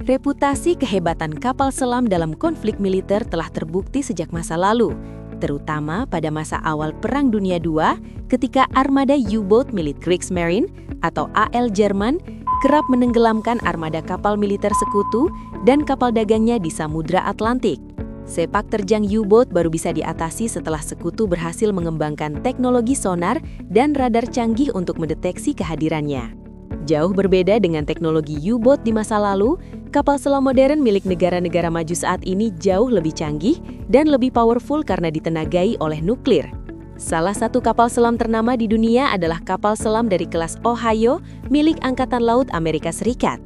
Reputasi kehebatan kapal selam dalam konflik militer telah terbukti sejak masa lalu, terutama pada masa awal Perang Dunia II ketika armada U-boat milik Kriegsmarine atau AL Jerman kerap menenggelamkan armada kapal militer sekutu dan kapal dagangnya di Samudra Atlantik. Sepak terjang U-boat baru bisa diatasi setelah sekutu berhasil mengembangkan teknologi sonar dan radar canggih untuk mendeteksi kehadirannya. Jauh berbeda dengan teknologi U-boat di masa lalu, kapal selam modern milik negara-negara maju saat ini jauh lebih canggih dan lebih powerful karena ditenagai oleh nuklir. Salah satu kapal selam ternama di dunia adalah kapal selam dari kelas Ohio milik Angkatan Laut Amerika Serikat.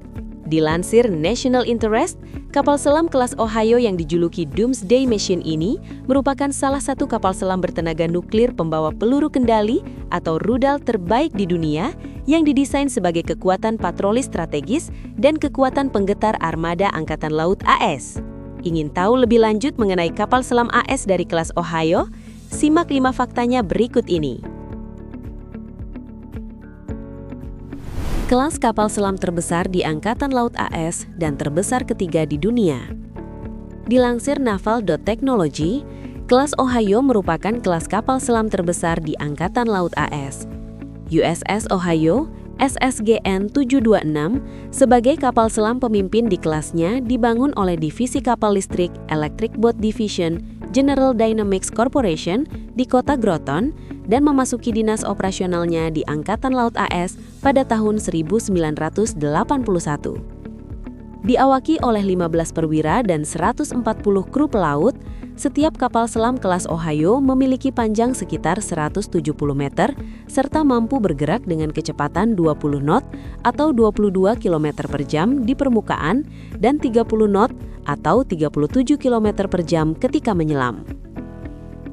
Dilansir National Interest, kapal selam kelas Ohio yang dijuluki Doomsday Machine ini merupakan salah satu kapal selam bertenaga nuklir pembawa peluru kendali atau rudal terbaik di dunia yang didesain sebagai kekuatan patroli strategis dan kekuatan penggetar armada Angkatan Laut AS. Ingin tahu lebih lanjut mengenai kapal selam AS dari kelas Ohio? Simak 5 faktanya berikut ini. Kelas kapal selam terbesar di Angkatan Laut AS dan terbesar ketiga di dunia. Dilansir naval.technology, kelas Ohio merupakan kelas kapal selam terbesar di Angkatan Laut AS. USS Ohio SSGN 726 sebagai kapal selam pemimpin di kelasnya dibangun oleh Divisi Kapal Listrik Electric Boat Division General Dynamics Corporation di kota Groton dan memasuki dinas operasionalnya di Angkatan Laut AS pada tahun 1981. Diawaki oleh 15 perwira dan 140 kru pelaut, setiap kapal selam kelas Ohio memiliki panjang sekitar 170 meter serta mampu bergerak dengan kecepatan 20 knot atau 22 km per jam di permukaan dan 30 knot atau 37 km per jam ketika menyelam.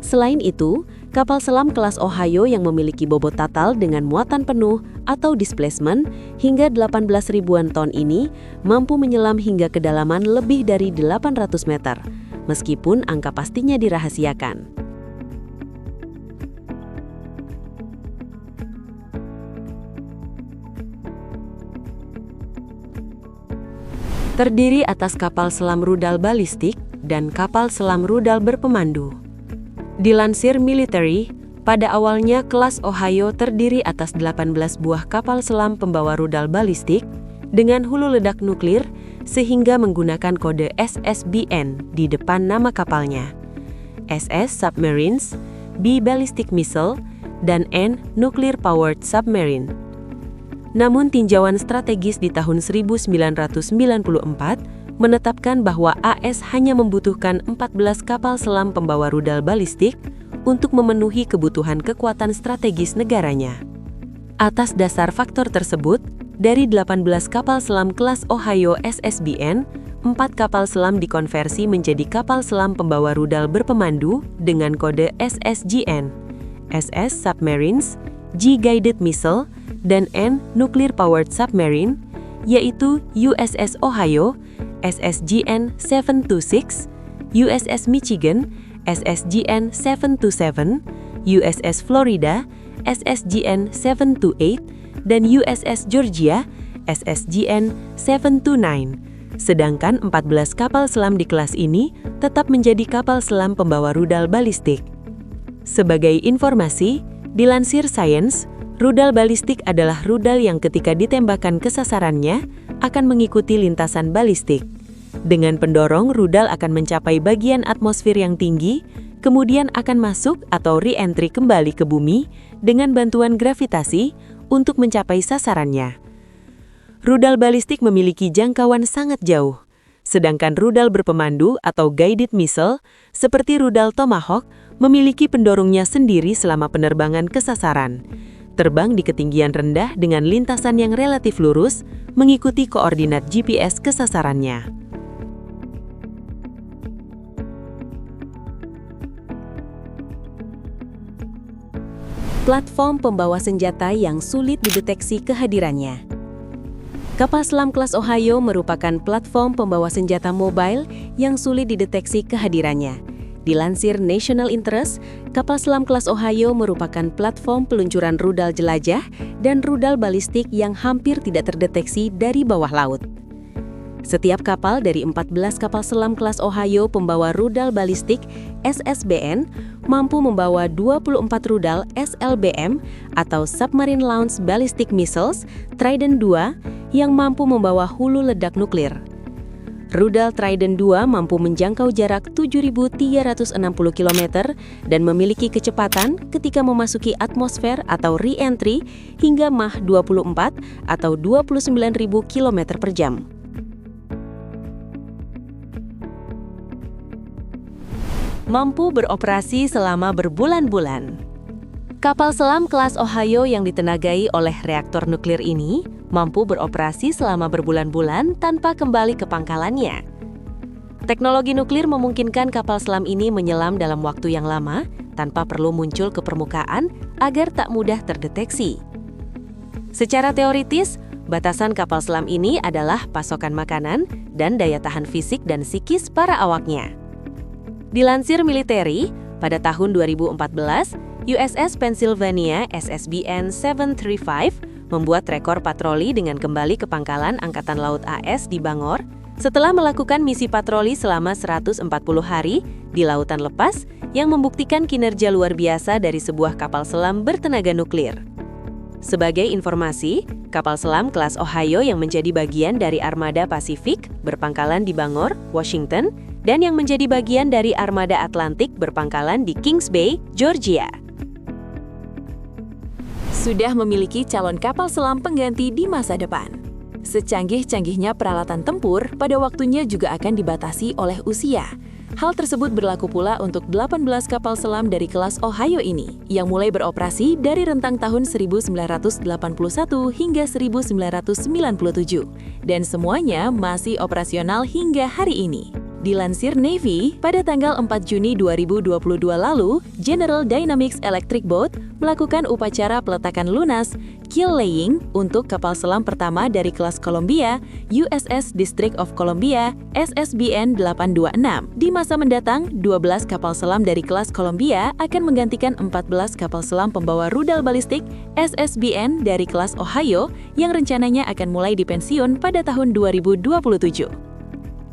Selain itu, kapal selam kelas Ohio yang memiliki bobot total dengan muatan penuh atau displacement hingga 18 ribuan ton ini mampu menyelam hingga kedalaman lebih dari 800 meter, meskipun angka pastinya dirahasiakan. Terdiri atas kapal selam rudal balistik dan kapal selam rudal berpemandu. Dilansir Military, pada awalnya kelas Ohio terdiri atas 18 buah kapal selam pembawa rudal balistik dengan hulu ledak nuklir sehingga menggunakan kode SSBN di depan nama kapalnya. SS Submarines, B Ballistic Missile, dan N Nuclear Powered Submarine. Namun tinjauan strategis di tahun 1994 menetapkan bahwa AS hanya membutuhkan 14 kapal selam pembawa rudal balistik untuk memenuhi kebutuhan kekuatan strategis negaranya. Atas dasar faktor tersebut, dari 18 kapal selam kelas Ohio SSBN, 4 kapal selam dikonversi menjadi kapal selam pembawa rudal berpemandu dengan kode SSGN, SS Submarines, G Guided Missile, dan N Nuclear Powered Submarine, yaitu USS Ohio, SSGN 726, USS Michigan, SSGN 727, USS Florida, SSGN 728, dan USS Georgia, SSGN 729. Sedangkan 14 kapal selam di kelas ini tetap menjadi kapal selam pembawa rudal balistik. Sebagai informasi, dilansir Science, rudal balistik adalah rudal yang ketika ditembakkan ke sasarannya akan mengikuti lintasan balistik. Dengan pendorong, rudal akan mencapai bagian atmosfer yang tinggi, kemudian akan masuk atau re-entry kembali ke bumi dengan bantuan gravitasi untuk mencapai sasarannya. Rudal balistik memiliki jangkauan sangat jauh, sedangkan rudal berpemandu atau guided missile seperti rudal Tomahawk memiliki pendorongnya sendiri selama penerbangan ke sasaran. Terbang di ketinggian rendah dengan lintasan yang relatif lurus, mengikuti koordinat GPS ke sasarannya. Platform pembawa senjata yang sulit dideteksi kehadirannya. Kapal selam kelas Ohio merupakan platform pembawa senjata mobile yang sulit dideteksi kehadirannya. Dilansir National Interest, kapal selam kelas Ohio merupakan platform peluncuran rudal jelajah dan rudal balistik yang hampir tidak terdeteksi dari bawah laut. Setiap kapal dari 14 kapal selam kelas Ohio pembawa rudal balistik SSBN mampu membawa 24 rudal SLBM atau Submarine Launched Ballistic Missiles Trident II yang mampu membawa hulu ledak nuklir. Rudal Trident II mampu menjangkau jarak 7.360 km dan memiliki kecepatan ketika memasuki atmosfer atau re-entry hingga Mach 24 atau 29.000 km per jam. Mampu beroperasi selama berbulan-bulan. Kapal selam kelas Ohio yang ditenagai oleh reaktor nuklir ini mampu beroperasi selama berbulan-bulan tanpa kembali ke pangkalannya. Teknologi nuklir memungkinkan kapal selam ini menyelam dalam waktu yang lama tanpa perlu muncul ke permukaan agar tak mudah terdeteksi. Secara teoritis, batasan kapal selam ini adalah pasokan makanan dan daya tahan fisik dan psikis para awaknya. Dilansir Military, pada tahun 2014, USS Pennsylvania SSBN 735 membuat rekor patroli dengan kembali ke pangkalan Angkatan Laut AS di Bangor setelah melakukan misi patroli selama 140 hari di lautan lepas yang membuktikan kinerja luar biasa dari sebuah kapal selam bertenaga nuklir. Sebagai informasi, kapal selam kelas Ohio yang menjadi bagian dari Armada Pasifik berpangkalan di Bangor, Washington, dan yang menjadi bagian dari Armada Atlantik berpangkalan di Kings Bay, Georgia. Sudah memiliki calon kapal selam pengganti di masa depan. Secanggih-canggihnya peralatan tempur, pada waktunya juga akan dibatasi oleh usia. Hal tersebut berlaku pula untuk 18 kapal selam dari kelas Ohio ini, yang mulai beroperasi dari rentang tahun 1981 hingga 1997, dan semuanya masih operasional hingga hari ini. Dilansir Navy, pada tanggal 4 Juni 2022 lalu, General Dynamics Electric Boat melakukan upacara peletakan lunas keel laying untuk kapal selam pertama dari kelas Columbia, USS District of Columbia, SSBN 826. Di masa mendatang, 12 kapal selam dari kelas Columbia akan menggantikan 14 kapal selam pembawa rudal balistik SSBN dari kelas Ohio yang rencananya akan mulai dipensiun pada tahun 2027.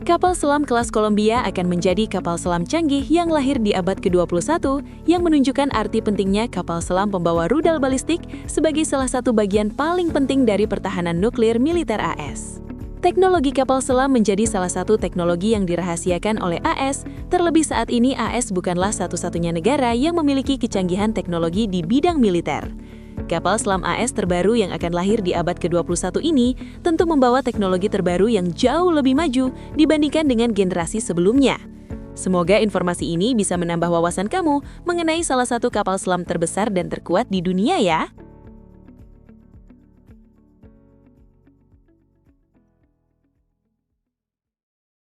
Kapal selam kelas Columbia akan menjadi kapal selam canggih yang lahir di abad ke-21 yang menunjukkan arti pentingnya kapal selam pembawa rudal balistik sebagai salah satu bagian paling penting dari pertahanan nuklir militer AS. Teknologi kapal selam menjadi salah satu teknologi yang dirahasiakan oleh AS, terlebih saat ini AS bukanlah satu-satunya negara yang memiliki kecanggihan teknologi di bidang militer. Kapal selam AS terbaru yang akan lahir di abad ke-21 ini tentu membawa teknologi terbaru yang jauh lebih maju dibandingkan dengan generasi sebelumnya. Semoga informasi ini bisa menambah wawasan kamu mengenai salah satu kapal selam terbesar dan terkuat di dunia ya.